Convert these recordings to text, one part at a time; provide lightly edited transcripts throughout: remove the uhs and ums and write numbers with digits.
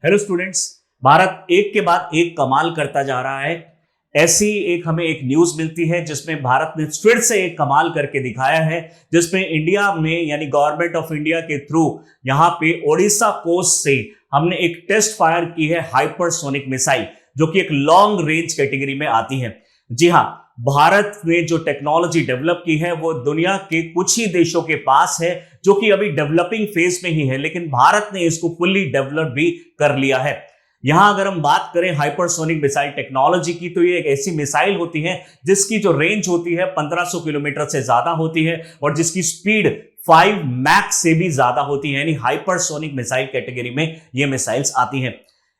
Hello students. Bharat एक के बाद एक कमाल करता जा रहा है। ऐसी एक हमें एक न्यूज मिलती है जिसमें भारत ने फिर से एक कमाल करके दिखाया है, जिसमें इंडिया में यानी गवर्नमेंट ऑफ इंडिया के थ्रू यहां पे ओडिशा कोस्ट से हमने एक टेस्ट फायर की है हाइपरसोनिक मिसाइल, जो कि एक लॉन्ग रेंज कैटेगरी में आती है। जी हाँ, भारत ने जो टेक्नोलॉजी डेवलप की है वो दुनिया के कुछ ही देशों के पास है, जो कि अभी डेवलपिंग फेज में ही है, लेकिन भारत ने इसको फुल्ली डेवलप भी कर लिया है। यहां अगर हम बात करें हाइपरसोनिक मिसाइल टेक्नोलॉजी की, तो ये एक ऐसी मिसाइल होती है जिसकी जो रेंज होती है 1500 किलोमीटर से ज्यादा होती है और जिसकी स्पीड 5 मैक से भी ज्यादा होती है, यानी हाइपरसोनिक मिसाइल कैटेगरी में ये मिसाइल्स आती हैं।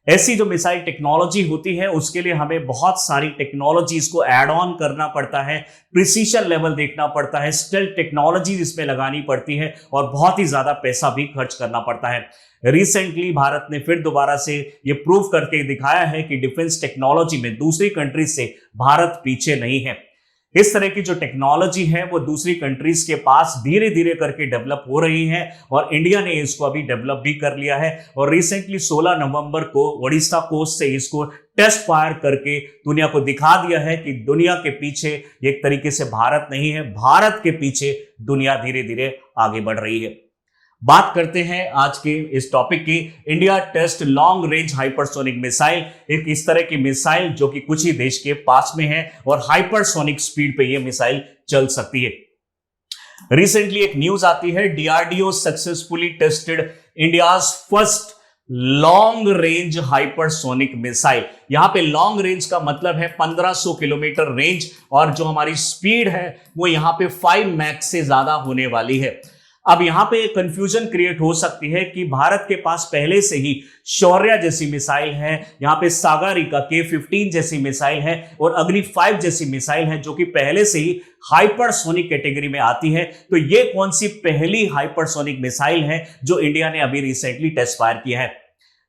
ऐसी जो मिसाइल टेक्नोलॉजी होती है उसके लिए हमें बहुत सारी टेक्नोलॉजीज को ऐड ऑन करना पड़ता है, प्रिसीशन लेवल देखना पड़ता है, स्टेल्थ टेक्नोलॉजी इसमें लगानी पड़ती है और बहुत ही ज्यादा पैसा भी खर्च करना पड़ता है। रिसेंटली भारत ने फिर दोबारा से ये प्रूव करके दिखाया है कि डिफेंस टेक्नोलॉजी में दूसरी कंट्रीज से भारत पीछे नहीं है। इस तरह की जो टेक्नोलॉजी है वो दूसरी कंट्रीज के पास धीरे धीरे करके डेवलप हो रही है और इंडिया ने इसको अभी डेवलप भी कर लिया है। और रिसेंटली 16 नवंबर को ओडिशा कोस्ट से इसको टेस्ट फायर करके दुनिया को दिखा दिया है कि दुनिया के पीछे एक तरीके से भारत नहीं है, भारत के पीछे दुनिया धीरे धीरे आगे बढ़ रही है। बात करते हैं आज के इस टॉपिक की, India test long range hypersonic missile. एक इस तरह की मिसाइल जो कि कुछ ही देश के पास में है और हाइपरसोनिक स्पीड पे ये मिसाइल चल सकती है। रिसेंटली एक न्यूज आती है, DRDO successfully tested India's first long range hypersonic missile. यहां पे लॉन्ग रेंज का मतलब है 1500 किलोमीटर रेंज और जो हमारी स्पीड है वो यहां पे 5 मैक से ज्यादा होने वाली है। अब यहां पे एक कंफ्यूजन क्रिएट हो सकती है कि भारत के पास पहले से ही शौर्य जैसी मिसाइल है, यहां पे सागरिका K-15 जैसी मिसाइल है और अग्नि 5 जैसी मिसाइल है जो कि पहले से ही हाइपरसोनिक कैटेगरी में आती है। तो ये कौन सी पहली हाइपरसोनिक मिसाइल है जो इंडिया ने अभी रिसेंटली टेस्ट फायर किया है?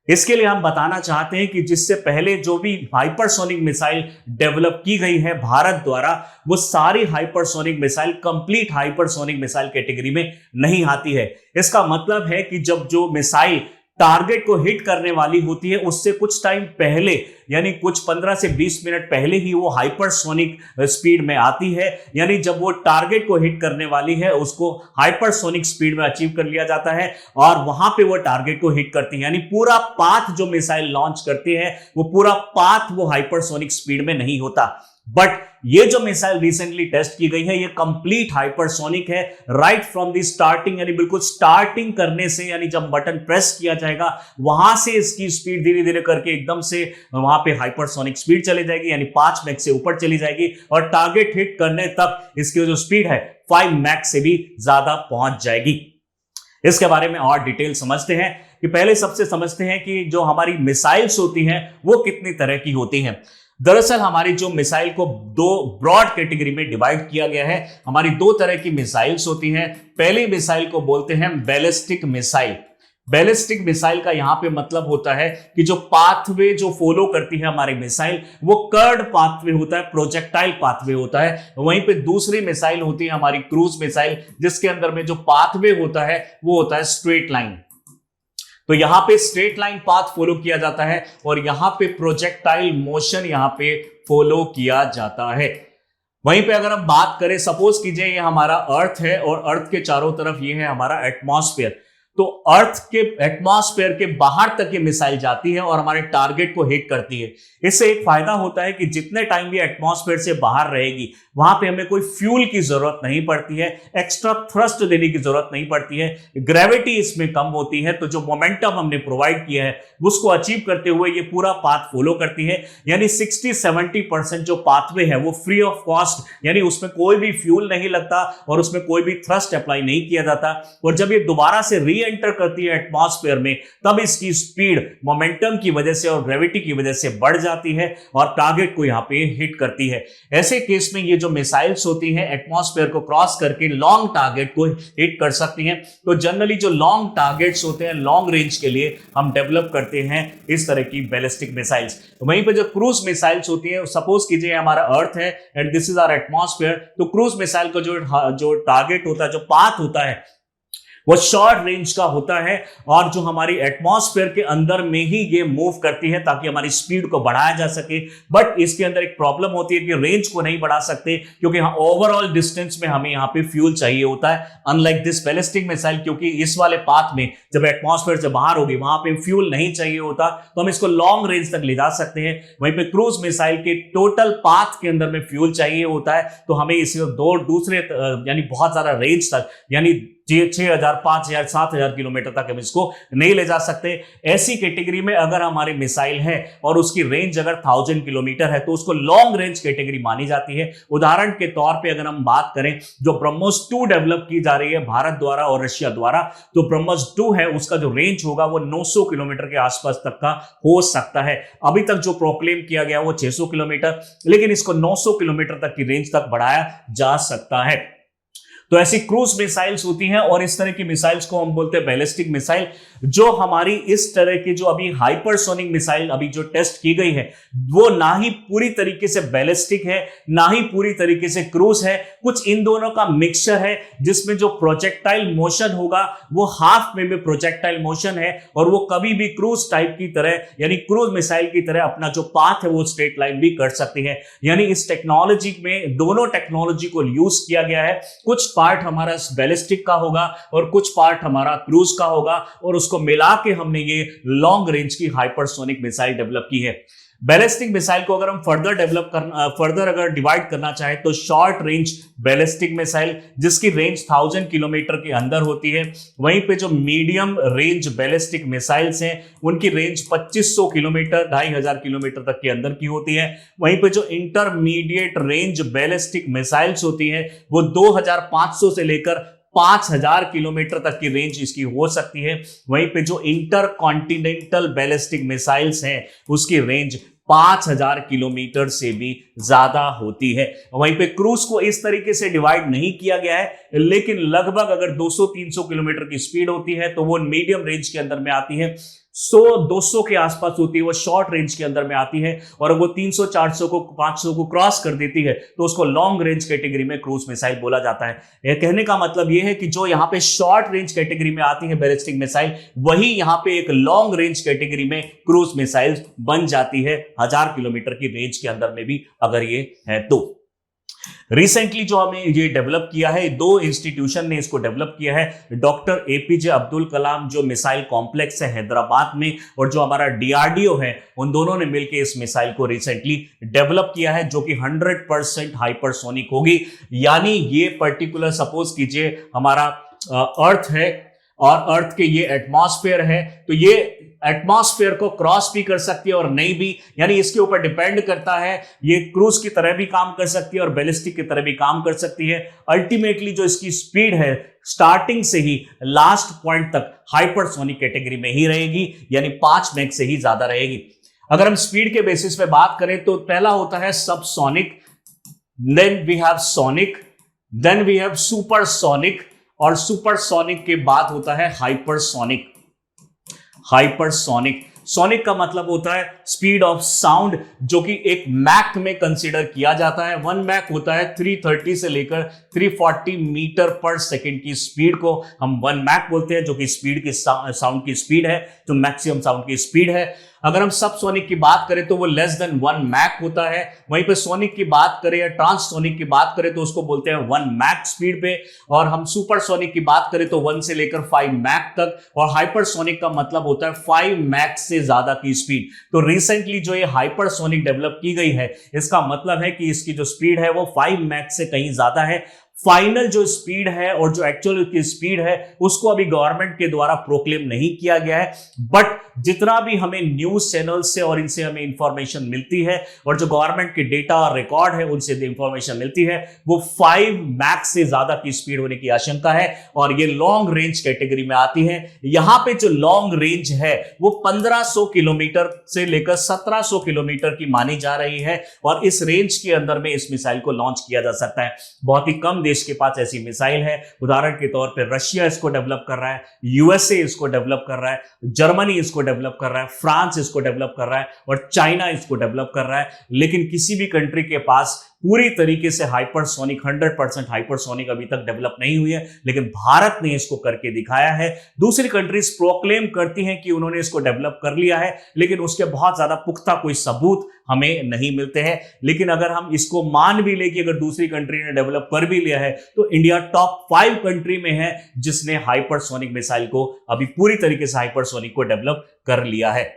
इसके लिए हम बताना चाहते हैं कि जिससे पहले जो भी हाइपरसोनिक मिसाइल डेवलप की गई है भारत द्वारा, वो सारी hypersonic missile complete hypersonic missile category में नहीं आती है। इसका मतलब है कि जब जो मिसाइल टारगेट को हिट करने वाली होती है उससे कुछ टाइम पहले, यानी कुछ 15 से 20 मिनट पहले ही वो हाइपरसोनिक स्पीड में आती है। यानी जब वो टारगेट को हिट करने वाली है उसको हाइपरसोनिक स्पीड में अचीव कर लिया जाता है और वहां पे वो टारगेट को हिट करती है। यानी पूरा पाथ जो मिसाइल लॉन्च करती है वो पूरा पाथ वो हाइपरसोनिक स्पीड में नहीं होता। बट ये जो मिसाइल रिसेंटली टेस्ट की गई है ये कंप्लीट हाइपरसोनिक है, राइट फ्रॉम द स्टार्टिंग, यानी बिल्कुल स्टार्टिंग करने से, यानी जब बटन प्रेस किया जाएगा वहां से इसकी स्पीड धीरे धीरे करके एकदम से वहां पे हाइपरसोनिक स्पीड चली जाएगी, यानी 5 मैक से ऊपर चली जाएगी और टारगेट हिट करने तक इसकी जो स्पीड है 5 मैक से भी ज्यादा पहुंच जाएगी। इसके बारे में और डिटेल समझते हैं कि पहले सबसे समझते हैं कि जो हमारी मिसाइल्स होती हैं वो कितनी तरह की होती हैं। दरअसल हमारी जो मिसाइल को दो ब्रॉड कैटेगरी में डिवाइड किया गया है। हमारी दो तरह की मिसाइल्स होती हैं। पहली मिसाइल को बोलते हैं बैलिस्टिक मिसाइल। बैलिस्टिक मिसाइल का यहां पे मतलब होता है कि जो पाथवे जो फॉलो करती है हमारी मिसाइल वो कर्ड पाथवे होता है, प्रोजेक्टाइल पाथवे होता है। वहीं पे दूसरी मिसाइल होती है हमारी क्रूज मिसाइल, जिसके अंदर में जो पाथवे होता है वो होता है स्ट्रेट लाइन। तो यहां पे स्ट्रेट लाइन पाथ फॉलो किया जाता है और यहां पे प्रोजेक्टाइल मोशन यहां पे फॉलो किया जाता है। वहीं पे अगर हम बात करें, सपोज कीजिए ये हमारा अर्थ है और अर्थ के चारों तरफ ये है हमारा एटमॉस्फेयर, तो अर्थ के एटमॉस्फेयर के बाहर तक ये मिसाइल जाती है और हमारे टारगेट को हिट करती है। इससे एक फायदा होता है कि जितने टाइम भी एटमॉस्फेयर से बाहर रहेगी वहां पे हमें कोई फ्यूल की जरूरत नहीं पड़ती है, एक्स्ट्रा थ्रस्ट देने की जरूरत नहीं पड़ती है, ग्रेविटी इसमें कम होती है। तो जो मोमेंटम हमने प्रोवाइड किया है उसको अचीव करते हुए ये पूरा पाथ फॉलो करती है। यानी 60-70% जो पाथवे है वो फ्री ऑफ कॉस्ट, यानी उसमें कोई भी फ्यूल नहीं लगता और उसमें कोई भी थ्रस्ट अप्लाई नहीं किया जाता। और जब ये दोबारा से री एंटर करती है एटमॉस्फेयर में तब इसकी स्पीड मोमेंटम की वजह से और ग्रेविटी की वजह से बढ़ जाती है और टारगेट को यहां पे हिट करती है। ऐसे केस में ये जो मिसाइल्स होती हैं एटमॉस्फेयर को क्रॉस करके लॉन्ग टारगेट को हिट कर सकती हैं। तो जनरली जो लॉन्ग टारगेट्स होते हैं लॉन्ग रेंज के लिए हम डेवलप करते हैं इस तरह की बैलिस्टिक मिसाइल्स। तो वहीं पे जो क्रूज मिसाइल्स होती है, सपोज कीजिए हमारा अर्थ है and this is our atmosphere, तो क्रूज मिसाइल का जो टारगेट होता है, जो पाथ होता है वो शॉर्ट रेंज का होता है और जो हमारी एटमॉस्फेयर के अंदर में ही ये मूव करती है ताकि हमारी स्पीड को बढ़ाया जा सके। बट इसके अंदर एक प्रॉब्लम होती है कि रेंज को नहीं बढ़ा सकते क्योंकि ओवरऑल डिस्टेंस में हमें यहाँ पे फ्यूल चाहिए होता है, अनलाइक दिस बैलिस्टिक मिसाइल, क्योंकि इस वाले पाथ में जब एटमॉस्फेयर से बाहर होगी वहां पे फ्यूल नहीं चाहिए होता, तो हम इसको लॉन्ग रेंज तक ले जा सकते हैं। वहीं पे क्रूज मिसाइल के टोटल पाथ के अंदर में फ्यूल चाहिए होता है, तो हमें इसे दूसरे यानी बहुत ज्यादा रेंज तक, यानी 6,000, 5,000, 7,000 किलोमीटर तक हम इसको नहीं ले जा सकते। ऐसी कैटेगरी में अगर हमारी मिसाइल है और उसकी रेंज अगर 1000 किलोमीटर है तो उसको लॉन्ग रेंज कैटेगरी मानी जाती है। उदाहरण के तौर पे अगर हम बात करें, जो ब्रह्मोस 2 डेवलप की जा रही है भारत द्वारा और रशिया द्वारा, तो ब्रह्मोस 2 है उसका जो रेंज होगा वो 900 किलोमीटर के आसपास तक का हो सकता है। अभी तक जो प्रोक्लेम किया गया वो 600 किलोमीटर, लेकिन इसको 900 किलोमीटर तक की रेंज तक बढ़ाया जा सकता है। तो ऐसी क्रूज मिसाइल्स होती हैं और इस तरह की मिसाइल्स को हम बोलते हैं बैलिस्टिक मिसाइल। जो हमारी इस तरह की जो अभी हाइपरसोनिक मिसाइल अभी जो टेस्ट की गई है वो ना ही पूरी तरीके से बैलिस्टिक है ना ही पूरी तरीके से क्रूज है, कुछ इन दोनों का मिक्सचर है जिसमें जो प्रोजेक्टाइल मोशन होगा वो हाफ में प्रोजेक्टाइल मोशन है और वो कभी भी क्रूज टाइप की तरह यानी क्रूज मिसाइल की तरह अपना जो पाथ है वो स्ट्रेट लाइन भी कर सकती है। यानी इस टेक्नोलॉजी में दोनों टेक्नोलॉजी को यूज किया गया है। कुछ पार्ट हमारा बैलिस्टिक का होगा और कुछ पार्ट हमारा क्रूज का होगा और उसको मिला के हमने ये लॉन्ग रेंज की हाइपरसोनिक मिसाइल डेवलप की है। बैलिस्टिक मिसाइल को अगर हम फर्दर अगर डिवाइड करना चाहे तो शॉर्ट रेंज बैलिस्टिक मिसाइल जिसकी रेंज 1000 किलोमीटर के अंदर होती है। वहीं पे जो मीडियम रेंज बैलिस्टिक मिसाइल्स हैं उनकी रेंज 2500 किलोमीटर 2500 किलोमीटर तक के अंदर की होती है। वहीं पे जो इंटरमीडिएट रेंज बैलिस्टिक मिसाइल्स होती हैं वो 2500 से लेकर 5000 किलोमीटर तक की रेंज इसकी हो सकती है। वहीं पे जो इंटर कॉन्टिनेंटल बैलिस्टिक मिसाइल्स हैं उसकी रेंज 5000 किलोमीटर से भी ज्यादा होती है। वहीं पे क्रूज को इस तरीके से डिवाइड नहीं किया गया है, लेकिन लगभग अगर 200-300 किलोमीटर की स्पीड होती है तो वो मीडियम रेंज के अंदर में आती है। 100-200 के आसपास होती है वो शॉर्ट रेंज के अंदर में आती है और वो 300-400 को 500 को क्रॉस कर देती है तो उसको लॉन्ग रेंज कैटेगरी में क्रूज मिसाइल बोला जाता है। यह कहने का मतलब यह है कि जो यहाँ पे शॉर्ट रेंज कैटेगरी में आती है बैलिस्टिक मिसाइल, वही यहाँ पे एक लॉन्ग रेंज कैटेगरी में क्रूज मिसाइल बन जाती है 1000 किलोमीटर की रेंज के अंदर में भी अगर ये है तो। रिसेंटली जो हमें ये डेवलप किया है, 2 इंस्टीट्यूशन ने इसको डेवलप किया है। डॉक्टर एपीजे अब्दुल कलाम जो मिसाइल कॉम्प्लेक्स है हैदराबाद में और जो हमारा डीआरडीओ है, उन दोनों ने मिलकर इस मिसाइल को रिसेंटली डेवलप किया है जो कि 100% हाइपरसोनिक होगी। यानी ये पर्टिकुलर सपोज कीजिए हमारा अर्थ है और अर्थ के ये एटमॉस्फेयर है, तो ये एटमॉस्फेयर को क्रॉस भी कर सकती है और नहीं भी, यानी इसके ऊपर डिपेंड करता है। ये क्रूज की तरह भी काम कर सकती है और बैलिस्टिक की तरह भी काम कर सकती है। अल्टीमेटली जो इसकी स्पीड है स्टार्टिंग से ही लास्ट पॉइंट तक हाइपरसोनिक कैटेगरी में ही रहेगी, यानी 5 मैक से ही ज्यादा रहेगी। अगर हम स्पीड के बेसिस पे बात करें तो पहला होता है subsonic, then we have sonic, then we have supersonic और सुपरसोनिक के बाद होता है हाइपरसोनिक। हाइपरसोनिक, सोनिक का मतलब होता है स्पीड ऑफ साउंड जो कि एक मैक में कंसीडर किया जाता है। 1 मैक होता है 330 से लेकर 340 मीटर पर सेकंड की स्पीड को हम 1 मैक बोलते हैं, जो कि स्पीड की साउंड की स्पीड है, जो मैक्सिमम साउंड की स्पीड है। अगर हम सबसोनिक की बात करें तो वो लेस देन 1 मैक होता है। वहीं पे सोनिक की बात करें या ट्रांससोनिक की बात करें तो उसको बोलते हैं 1 मैक स्पीड पे, और हम सुपरसोनिक की बात करें तो 1 से लेकर 5 मैक तक, और हाइपरसोनिक का मतलब होता है 5 मैक से ज्यादा की स्पीड। तो रिसेंटली जो ये हाइपरसोनिक डेवलप की गई है, इसका मतलब है कि इसकी जो स्पीड है वो 5 मैक से कहीं ज्यादा है। फाइनल जो स्पीड है और जो एक्चुअल की स्पीड है उसको अभी गवर्नमेंट के द्वारा प्रोक्लेम नहीं किया गया है, बट जितना भी हमें न्यूज चैनल से और इनसे हमें इंफॉर्मेशन मिलती है और जो गवर्नमेंट के डेटा और रिकॉर्ड है उनसे इंफॉर्मेशन मिलती है, वो 5 मैक से ज्यादा की स्पीड होने की आशंका है और ये लॉन्ग रेंज कैटेगरी में आती है। यहां पे जो लॉन्ग रेंज है वो 1500 किलोमीटर से लेकर 1700 किलोमीटर की मानी जा रही है और इस रेंज के अंदर में इस मिसाइल को लॉन्च किया जा सकता है। बहुत ही कम देश के पास ऐसी मिसाइल है। उदाहरण के तौर पर रशिया इसको डेवलप कर रहा है, यूएसए इसको डेवलप कर रहा है, जर्मनी इसको डेवलप कर रहा है, फ्रांस इसको डेवलप कर रहा है और चाइना इसको डेवलप कर रहा है। लेकिन किसी भी कंट्री के पास पूरी तरीके से हाइपरसोनिक 100% हाइपरसोनिक अभी तक डेवलप नहीं हुई है, लेकिन भारत ने इसको करके दिखाया है। दूसरी कंट्रीज प्रोक्लेम करती हैं कि उन्होंने इसको डेवलप कर लिया है, लेकिन उसके बहुत ज्यादा पुख्ता कोई सबूत हमें नहीं मिलते हैं। लेकिन अगर हम इसको मान भी ले कि अगर दूसरी कंट्री ने डेवलप कर भी लिया है, तो इंडिया टॉप 5 कंट्री में है जिसने हाइपरसोनिक मिसाइल को अभी पूरी तरीके से हाइपरसोनिक को डेवलप कर लिया है।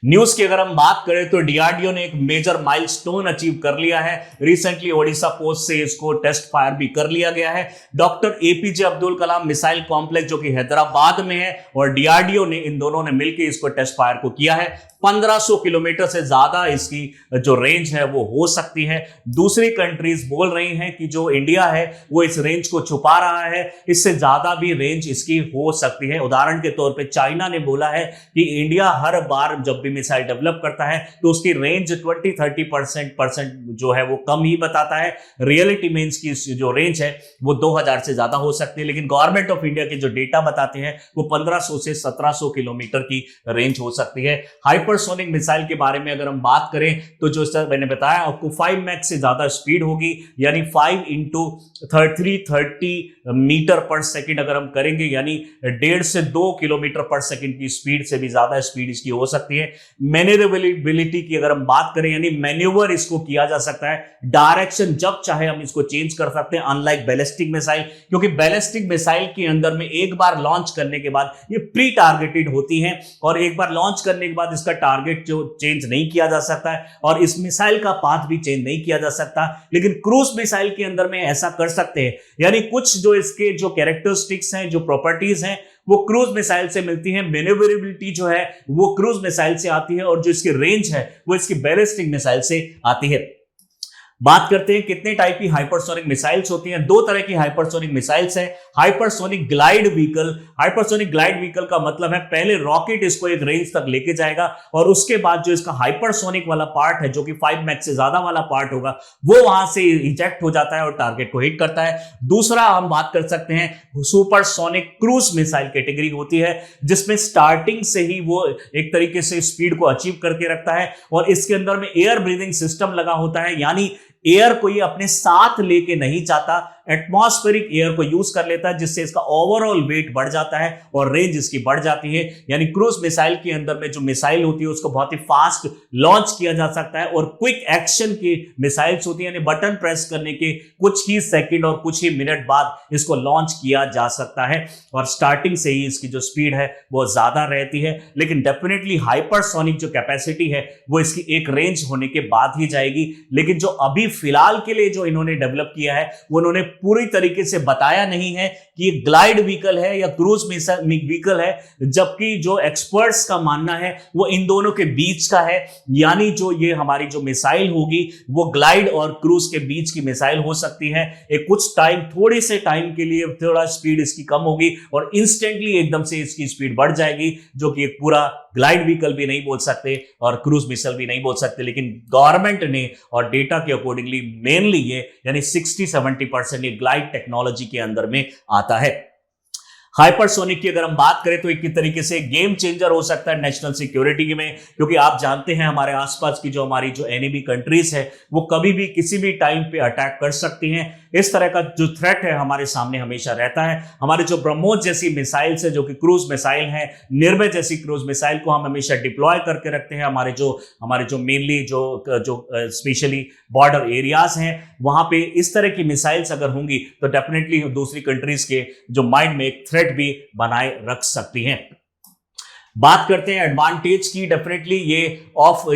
न्यूज की अगर हम बात करें तो डीआरडीओ ने एक मेजर माइलस्टोन अचीव कर लिया है। रिसेंटली ओडिशा पोस्ट से इसको टेस्ट फायर भी कर लिया गया है। Doctor APJ Abdul Kalam missile complex जो कि हैदराबाद में है और डीआरडीओ ने, इन दोनों ने मिलकर इसको टेस्ट फायर को किया है। 1500 किलोमीटर से ज्यादा इसकी जो रेंज है वो हो सकती है। दूसरी कंट्रीज बोल रही हैं कि जो इंडिया है वो इस रेंज को छुपा रहा है, इससे ज्यादा भी रेंज इसकी हो सकती है। उदाहरण के तौर पे चाइना ने बोला है कि इंडिया हर बार जब भी मिसाइल डेवलप करता है तो उसकी रेंज 20-30% जो है वो कम ही बताता है। रियलिटी में इसकी जो रेंज है वो 2000 से ज्यादा हो सकती है, लेकिन गवर्नमेंट ऑफ इंडिया के जो डेटा बताते हैं वो 1500 से 1700 किलोमीटर की रेंज हो सकती है। हाइपरसोनिक मिसाइल के बारे में अगर हम बात करें तो जो मैंने बताया आपको 5 मैक से ज्यादा स्पीड होगी, यानी 5 × 330 मीटर पर सेकंड अगर हम करेंगे, यानी 1.5 से 2 किलोमीटर पर सेकंड की स्पीड से भी ज्यादा स्पीड इसकी हो सकती है। मैनेवरेबिलिटी की अगर हम बात करें, यानी मैन्यूवर इसको किया जा सकता है, डायरेक्शन जब चाहे हम इसको चेंज कर सकते हैं, अनलाइक बैलिस्टिक मिसाइल, क्योंकि बैलिस्टिक मिसाइल के अंदर में एक बार लॉन्च करने के बाद ये प्री टारगेटेड होती हैं और एक बार लॉन्च करने के बाद इसका टारगेट जो चेंज नहीं किया जा सकता है और इस मिसाइल का पाथ भी चेंज नहीं किया जा सकता। लेकिन क्रूज मिसाइल के अंदर में ऐसा कर सकते हैं, यानी कुछ जो इसके जो कैरेक्टरिस्टिक्स हैं, जो प्रॉपर्टीज हैं वो क्रूज मिसाइल से मिलती है। मैन्यूवरेबिलिटी जो है वो क्रूज मिसाइल से आती है और जो इसकी रेंज है वो इसकी बैलिस्टिक मिसाइल से आती है। बात करते हैं कितने टाइप की हाइपरसोनिक मिसाइल्स होती हैं। 2 तरह की हाइपरसोनिक मिसाइल्स है। Hypersonic glide vehicle, hypersonic glide vehicle का मतलब है पहले रॉकेट इसको एक रेंज तक लेके जाएगा और उसके बाद जो इसका हाइपरसोनिक वाला पार्ट है, जो कि 5 मैक से ज्यादा वाला पार्ट होगा, वो वहां से इजेक्ट हो जाता है और टारगेट को हिट करता है। दूसरा हम बात कर सकते हैं सुपरसोनिक क्रूज मिसाइल कैटेगरी होती है, जिसमें स्टार्टिंग से ही वो एक तरीके से स्पीड को अचीव करके रखता है और इसके अंदर में एयर ब्रीदिंग सिस्टम लगा होता है, यानी एयर को ये अपने साथ लेके नहीं जाता, एटमॉस्फेरिक एयर को यूज कर लेता है, जिससे इसका ओवरऑल वेट बढ़ जाता है और रेंज इसकी बढ़ जाती है। यानी क्रूज मिसाइल के अंदर में जो मिसाइल होती है उसको बहुत ही फास्ट लॉन्च किया जा सकता है और क्विक एक्शन की मिसाइल्स होती है, यानी बटन प्रेस करने के कुछ ही सेकंड और कुछ ही मिनट बाद इसको लॉन्च किया जा सकता है और स्टार्टिंग से ही इसकी जो स्पीड है वो ज्यादा रहती है। लेकिन डेफिनेटली हाइपरसोनिक जो कैपेसिटी है वो इसकी एक रेंज होने के बाद ही जाएगी। लेकिन जो अभी फिलहाल के लिए जो इन्होंने डेवलप किया है वो उन्होंने पूरी तरीके से बताया नहीं है कि ये ग्लाइड व्हीकल है या क्रूज व्हीकल है, जबकि जो एक्सपर्ट्स का मानना है वो इन दोनों के बीच का है। यानी जो ये हमारी जो मिसाइल होगी वो ग्लाइड और क्रूज के बीच की मिसाइल हो सकती है। एक कुछ टाइम, थोड़े से टाइम के लिए थोड़ा स्पीड इसकी कम होगी और इंस्टेंटली एकदम से इसकी स्पीड बढ़ जाएगी, जो कि एक पूरा ग्लाइड व्हीकल भी नहीं बोल सकते और क्रूज मिसाइल भी नहीं बोल सकते। लेकिन गवर्नमेंट ने और डेटा के अकॉर्डिंगली मेनली ये यानी 60-70% ये ग्लाइड टेक्नोलॉजी के अंदर में आता है। हाइपरसोनिक की अगर हम बात करें तो एक तरीके से गेम चेंजर हो सकता है नेशनल सिक्योरिटी में, क्योंकि आप जानते हैं हमारे आसपास की जो हमारी जो एनिमी कंट्रीज है वो कभी भी किसी भी टाइम पे अटैक कर सकती हैं। इस तरह का जो थ्रेट है हमारे सामने हमेशा रहता है। हमारे जो ब्रह्मोस जैसी मिसाइल्स है जो कि क्रूज मिसाइल है, निर्भय जैसी क्रूज मिसाइल को हम हमेशा डिप्लॉय करके रखते हैं। हमारे जो मेनली जो स्पेशली बॉर्डर एरियाज हैं वहां पे इस तरह की मिसाइल्स अगर होंगी तो डेफिनेटली दूसरी कंट्रीज के जो माइंड में एक थ्रेट भी बनाए रख सकती हैं। बात करते हैं एडवांटेज की। डेफिनेटली ये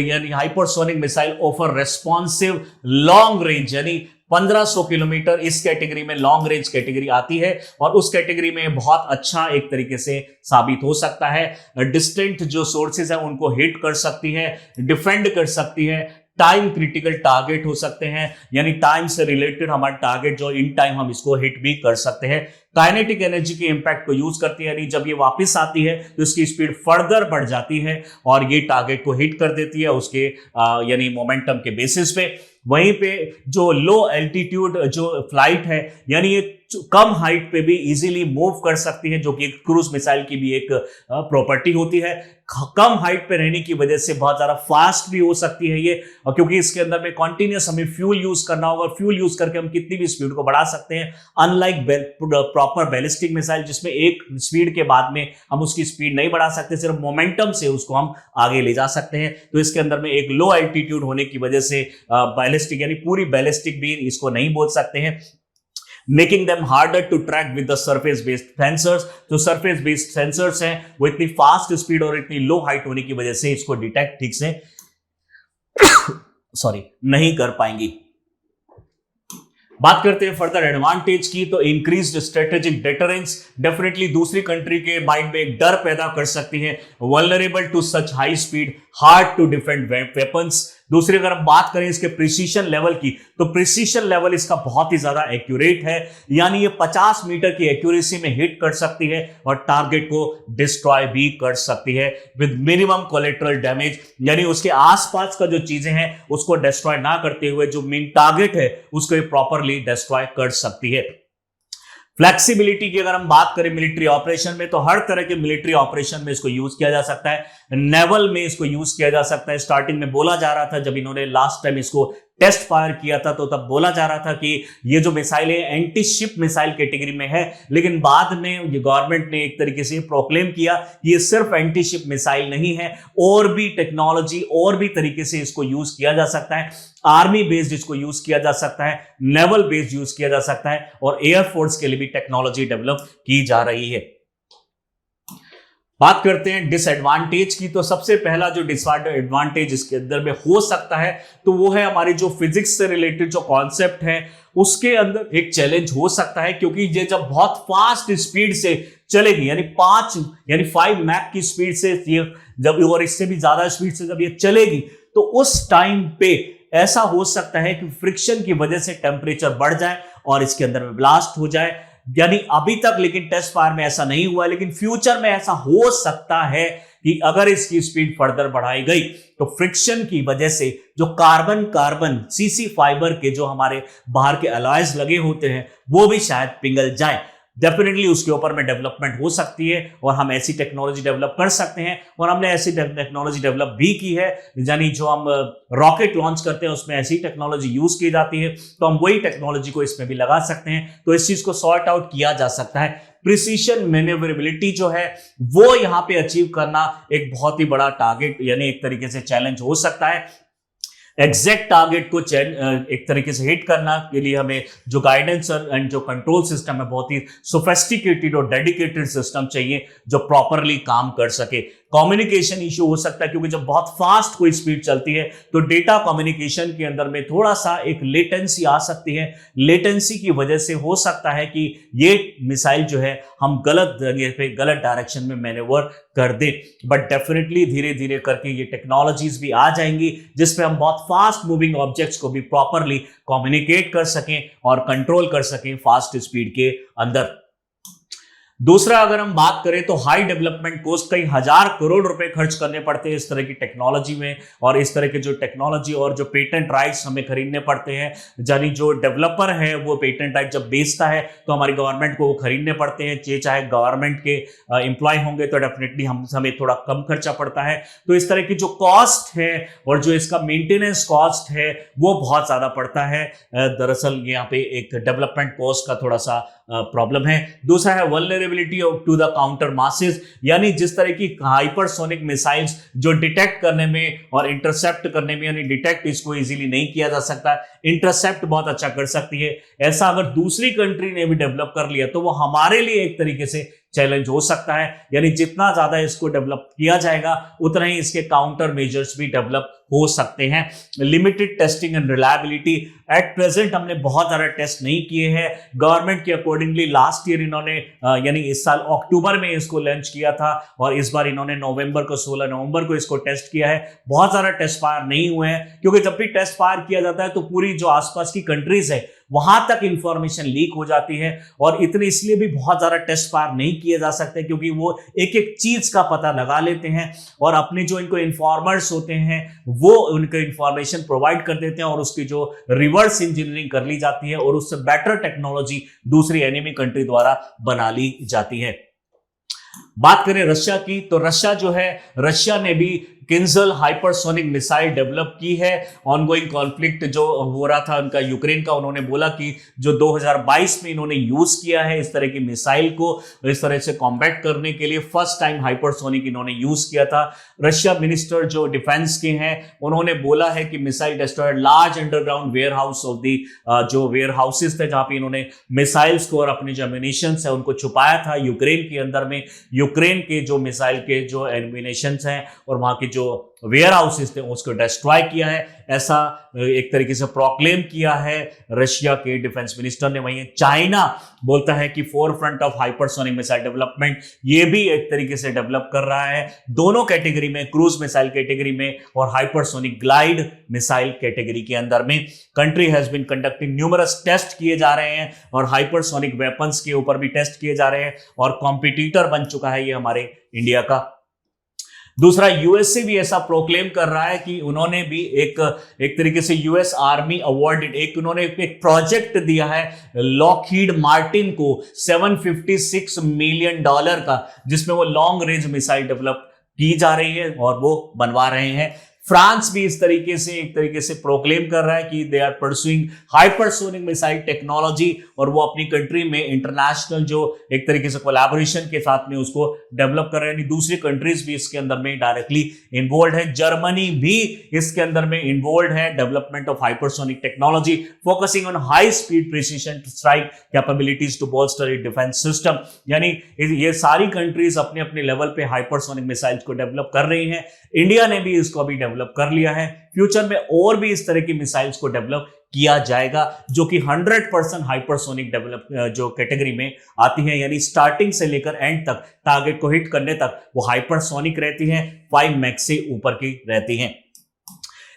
यानी hypersonic missile offer responsive long range, यानी 1500 किलोमीटर इस कैटेगरी में लॉन्ग रेंज कैटेगरी आती है और उस कैटेगरी में बहुत अच्छा एक तरीके से साबित हो सकता है। डिस्टेंट जो सोर्सेज है उनको हिट कर सकती है, डिफेंड कर सकती है, टाइम क्रिटिकल टारगेट हो सकते हैं, यानी टाइम से रिलेटेड हमारा टारगेट जो इन टाइम हम इसको हिट भी कर सकते हैं। काइनेटिक एनर्जी के इंपैक्ट को यूज करती है, यानी जब ये वापस आती है तो इसकी स्पीड फर्दर बढ़ जाती है और ये टारगेट को हिट कर देती है उसके यानी मोमेंटम के बेसिस पे। वहीं पे जो लो एल्टीट्यूड जो फ्लाइट है, यानी ये कम हाइट पे भी इजीली मूव कर सकती है, जो कि एक क्रूज मिसाइल की भी एक प्रॉपर्टी होती है। कम हाइट पे रहने की वजह से बहुत ज्यादा फास्ट भी हो सकती है ये, और क्योंकि इसके अंदर में कॉन्टिन्यूस हमें फ्यूल यूज करना होगा, फ्यूल यूज करके हम कितनी भी स्पीड को बढ़ा सकते हैं, अनलाइक प्रॉपर बैलिस्टिक मिसाइल जिसमें एक स्पीड के बाद में हम उसकी स्पीड नहीं बढ़ा सकते, सिर्फ मोमेंटम से उसको हम आगे ले जा सकते हैं। तो इसके अंदर में एक लो एल्टीट्यूड होने की वजह से बैलिस्टिक यानी पूरी बैलिस्टिक भी इसको नहीं बोल सकते हैं, making them harder to track with the surface based sensors. जो सरफेस बेस्ड सेंसर्स हैं वो इतनी फास्ट स्पीड और इतनी लो हाइट होने की वजह से इसको डिटेक्ट ठीक से नहीं कर पाएंगी। बात करते हैं फर्दर एडवांटेज की, तो इंक्रीज्ड स्ट्रेटेजिक डिटरेंस, डेफिनेटली दूसरी कंट्री के माइंड में एक डर पैदा कर सकती है। Vulnerable to such high speed, hard to defend weapons. दूसरी अगर हम बात करें इसके प्रिसीशन लेवल की, तो प्रिसीशन लेवल इसका बहुत ही ज्यादा एक्यूरेट है, यानी ये 50 मीटर की एक्यूरेसी में हिट कर सकती है और टारगेट को डिस्ट्रॉय भी कर सकती है विद मिनिमम कोलेटरल डैमेज, यानी उसके आसपास का जो चीजें हैं उसको डिस्ट्रॉय ना करते हुए जो मेन टारगेट है उसको ये प्रॉपरली डिस्ट्रॉय कर सकती है। फ्लेक्सिबिलिटी की अगर हम बात करें मिलिट्री ऑपरेशन में, तो हर तरह के मिलिट्री ऑपरेशन में इसको यूज किया जा सकता है। नेवल में इसको यूज किया जा सकता है। स्टार्टिंग में बोला जा रहा था, जब इन्होंने लास्ट टाइम इसको टेस्ट फायर किया था, तो तब बोला जा रहा था कि ये जो मिसाइल है एंटी शिप मिसाइल कैटेगरी में है, लेकिन बाद में ये गवर्नमेंट ने एक तरीके से प्रोक्लेम किया कि ये सिर्फ एंटी शिप मिसाइल नहीं है, और भी टेक्नोलॉजी और भी तरीके से इसको यूज किया जा सकता है। आर्मी बेस्ड इसको यूज किया जा सकता है, नेवल बेस्ड यूज किया जा सकता है, और एयरफोर्स के लिए भी टेक्नोलॉजी डेवलप की जा रही है। बात करते हैं डिसएडवांटेज की, तो सबसे पहला जो डिसएडवांटेज इसके अंदर में हो सकता है तो वो है हमारी जो फिजिक्स से रिलेटेड जो कॉन्सेप्ट है उसके अंदर एक चैलेंज हो सकता है, क्योंकि ये जब बहुत फास्ट स्पीड से चलेगी, यानी 5 मैक की स्पीड से ये जब, और इससे भी ज्यादा स्पीड से जब ये चलेगी, तो उस टाइम पे ऐसा हो सकता है कि फ्रिक्शन की वजह से टेम्परेचर बढ़ जाए और इसके अंदर में ब्लास्ट हो जाए। यानी अभी तक लेकिन टेस्ट फायर में ऐसा नहीं हुआ, लेकिन फ्यूचर में ऐसा हो सकता है कि अगर इसकी स्पीड फर्दर बढ़ाई गई तो फ्रिक्शन की वजह से जो कार्बन सीसी फाइबर के जो हमारे बाहर के अलॉयज लगे होते हैं वो भी शायद पिघल जाए। डेफिनेटली उसके ऊपर में डेवलपमेंट हो सकती है और हम ऐसी टेक्नोलॉजी डेवलप कर सकते हैं, और हमने ऐसी टेक्नोलॉजी डेवलप भी की है। यानी जो हम रॉकेट लॉन्च करते हैं उसमें ऐसी टेक्नोलॉजी यूज की जाती है, तो हम वही टेक्नोलॉजी को इसमें भी लगा सकते हैं, तो इस चीज को सॉर्ट आउट किया जा सकता है। प्रिसीशन मैन्यूवरेबिलिटी जो है वो यहां पे अचीव करना एक बहुत ही बड़ा टारगेट, यानी एक तरीके से चैलेंज हो सकता है। एग्जैक्ट टारगेट को एक तरीके से हिट करना के लिए हमें जो गाइडेंस एंड जो कंट्रोल सिस्टम है बहुत ही सोफिस्टिकेटेड और डेडिकेटेड सिस्टम चाहिए जो प्रॉपरली काम कर सके। कम्युनिकेशन इशू हो सकता है, क्योंकि जब बहुत फास्ट कोई स्पीड चलती है तो डेटा कम्युनिकेशन के अंदर में थोड़ा सा एक लेटेंसी आ सकती है। लेटेंसी की वजह से हो सकता है कि ये मिसाइल जो है हम गलत जगह पे गलत डायरेक्शन में मैनेवर कर दें, बट डेफिनेटली धीरे धीरे करके ये टेक्नोलॉजीज भी आ जाएंगी जिसपे हम बहुत फास्ट मूविंग ऑब्जेक्ट्स को भी प्रॉपरली कम्युनिकेट कर सकें और कंट्रोल कर सकें फास्ट स्पीड के अंदर। दूसरा अगर हम बात करें तो हाई डेवलपमेंट कॉस्ट, कई हजार करोड़ रुपए खर्च करने पड़ते हैं इस तरह की टेक्नोलॉजी में, और इस तरह के जो टेक्नोलॉजी और जो पेटेंट राइट्स हमें खरीदने पड़ते हैं। यानी जो डेवलपर है वो पेटेंट राइट जब बेचता है तो हमारी गवर्नमेंट को वो खरीदने पड़ते हैं, चाहे गवर्नमेंट के एम्प्लॉय होंगे तो डेफिनेटली हमें थोड़ा कम खर्चा पड़ता है। तो इस तरह की जो कॉस्ट है और जो इसका मेंटेनेंस कॉस्ट है वो बहुत ज्यादा पड़ता है। दरअसल यहाँ पे एक डेवलपमेंट कॉस्ट का थोड़ा सा प्रॉब्लम है। दूसरा है vulnerability to the counter masses, यानी जिस तरह की हाइपरसोनिक मिसाइल्स जो डिटेक्ट करने में और इंटरसेप्ट करने में, यानी डिटेक्ट इसको इजीली नहीं किया जा सकता, इंटरसेप्ट बहुत अच्छा कर सकती है। ऐसा अगर दूसरी कंट्री ने भी डेवलप कर लिया तो वो हमारे लिए एक तरीके से चैलेंज हो सकता है। यानी जितना ज्यादा इसको डेवलप किया जाएगा उतना ही इसके काउंटर मेजर्स भी डेवलप हो सकते हैं। Limited testing and reliability, at present हमने बहुत ज्यादा टेस्ट नहीं किए हैं। गवर्नमेंट के अकॉर्डिंगली लास्ट ईयर इन्होंने यानी इस साल अक्टूबर में इसको लॉन्च किया था और इस बार इन्होंने 16 नवंबर को इसको टेस्ट किया है। बहुत ज्यादा टेस्ट फायर नहीं हुए हैं, क्योंकि जब भी टेस्ट फायर किया जाता है तो पूरी जो आसपास की कंट्रीज है वहां तक इंफॉर्मेशन लीक हो जाती है। और इतने इसलिए भी बहुत ज्यादा टेस्ट फायर नहीं किए जा सकते क्योंकि वो एक एक चीज का पता लगा लेते हैं और अपने जो इनको इंफॉर्मर्स होते हैं वो उनको इंफॉर्मेशन प्रोवाइड कर देते हैं और उसकी जो रिवर्स इंजीनियरिंग कर ली जाती है और उससे बेटर टेक्नोलॉजी दूसरी एनिमी कंट्री द्वारा बना ली जाती है। बात करें रशिया की, तो रशिया जो है, रशिया ने भी किंजल हाइपरसोनिक मिसाइल डेवलप की है। ऑनगोइंग कॉन्फ्लिक्ट जो हो रहा था उनका यूक्रेन का, उन्होंने बोला कि जो 2022 में इन्होंने यूज किया है इस तरह की मिसाइल को इस तरह से कॉम्बैट करने के लिए, फर्स्ट टाइम हाइपरसोनिक इन्होंने यूज किया था। रशिया मिनिस्टर जो डिफेंस के हैं उन्होंने बोला है कि missile destroyed large underground warehouse of the, जो वेयर हाउसेस थे जहां पे इन्होंने मिसाइल्स को और अपने जो एम्यूनिशंस है उनको छुपाया था यूक्रेन के अंदर में। यूक्रेन के जो मिसाइल के जो एम्यूनिशंस हैं और वहां के जो वेयर हाउसेस थे उसको डिस्ट्रॉय किया है, ऐसा एक तरीके से प्रोक्लेम किया है रशिया के डिफेंस मिनिस्टर ने। वहीं चाइना बोलता है कि four front of hypersonic missile development, ये भी एक तरीके से डेवलप कर रहा है दोनों कैटेगरी में, क्रूज मिसाइल कैटेगरी में और हाइपरसोनिक ग्लाइड मिसाइल कैटेगरी के अंदर में। Country has been conducting numerous test किए जा रहे हैं और हाइपरसोनिक वेपन्स के ऊपर भी टेस्ट किए जा रहे हैं और कॉम्पिटिटर बन चुका है ये हमारे इंडिया का। दूसरा, यूएसए भी ऐसा प्रोक्लेम कर रहा है कि उन्होंने भी एक तरीके से यूएस आर्मी अवार्डेड उन्होंने एक प्रोजेक्ट दिया है लॉकहीड मार्टिन को $756 मिलियन का, जिसमें वो लॉन्ग रेंज मिसाइल डेवलप की जा रही है और वो बनवा रहे हैं। फ्रांस भी इस तरीके से एक तरीके से प्रोक्लेम कर रहा है कि they are pursuing hypersonic missile technology और वो अपनी कंट्री में इंटरनेशनल जो एक तरीके से कोलैबोरेशन के साथ में उसको डेवलप कर रहे हैं। दूसरी कंट्रीज भी इसके अंदर में डायरेक्टली इन्वॉल्व है। जर्मनी भी इसके अंदर में इन्वॉल्व है development of hypersonic technology, focusing on high speed precision strike capabilities to bolster it defense system. यानी ये सारी कंट्रीज अपने अपने लेवल पे हाइपरसोनिक मिसाइल्स को डेवलप कर रही हैं। इंडिया ने भी इसको अभी डेवलप कर लिया है। फ्यूचर में और भी इस तरह की मिसाइल्स को डेवलप किया जाएगा जो कि 100% हाइपरसोनिक डेवलप जो कैटेगरी में आती है, यानी स्टार्टिंग से लेकर एंड तक टारगेट को हिट करने तक वो हाइपरसोनिक रहती हैं, 5 मैक से ऊपर की रहती हैं।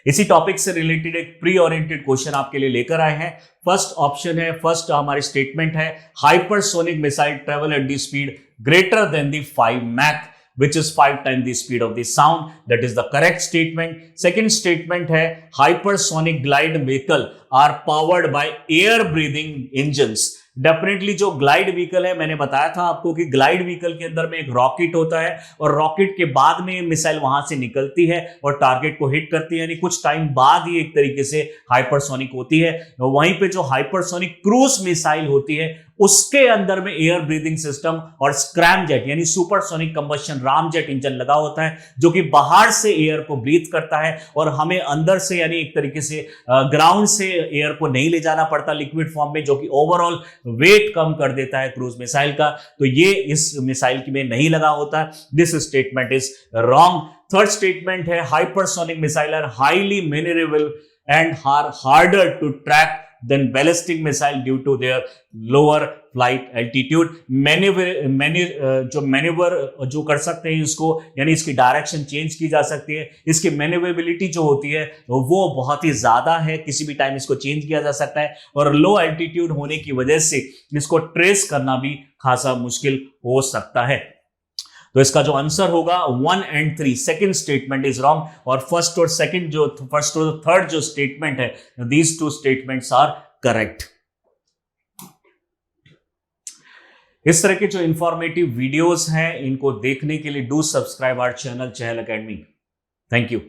इसी टॉपिक से रिलेटेड एक प्री ओरिएंटेड क्वेश्चन आपके लिए लेकर आए हैं। फर्स्ट ऑप्शन है, फर्स्ट हमारी स्टेटमेंट है hypersonic missile travel at the speed greater than the 5 mach which is 5 times the speed of the sound. That is the correct statement. Second statement है hypersonic glide vehicle are powered by air breathing engines. Definitely जो glide vehicle है, मैंने बताया था आपको कि glide vehicle के अंदर में एक रॉकेट होता है और रॉकेट के बाद में मिसाइल वहां से निकलती है और टारगेट को हिट करती है, यानी कुछ टाइम बाद ही एक तरीके से हाइपरसोनिक होती है। वहीं पे जो हाइपरसोनिक क्रूज मिसाइल होती है उसके अंदर में एयर ब्रीदिंग सिस्टम और स्क्रैम जेट यानी सुपरसोनिक कंबशन रामजेट इंजन लगा होता है जो कि बाहर से एयर को ब्रीथ करता है और हमें अंदर से यानी एक तरीके से ग्राउंड से एयर को नहीं ले जाना पड़ता लिक्विड फॉर्म में, जो कि ओवरऑल वेट कम कर देता है क्रूज मिसाइल का। तो ये इस मिसाइल में नहीं लगा होता। This statement is wrong. Third statement है hypersonic missile are highly manoeuvrable and are harder to track than ballistic missile due to their lower flight altitude. Manoeuvre जो कर सकते हैं इसको, यानी इसकी डायरेक्शन चेंज की जा सकती है, इसकी मैन्यूवेबिलिटी जो होती है वो बहुत ही ज्यादा है, किसी भी टाइम इसको चेंज किया जा सकता है और लो एल्टीट्यूड होने की वजह से इसको ट्रेस करना भी खासा मुश्किल हो सकता है। तो इसका जो आंसर होगा 1 और 3, सेकंड स्टेटमेंट इज रॉन्ग और फर्स्ट और थर्ड जो स्टेटमेंट है, दीज 2 स्टेटमेंट्स आर करेक्ट। इस तरह के जो इंफॉर्मेटिव वीडियोस हैं इनको देखने के लिए do subscribe our channel Chahal academy. Thank you.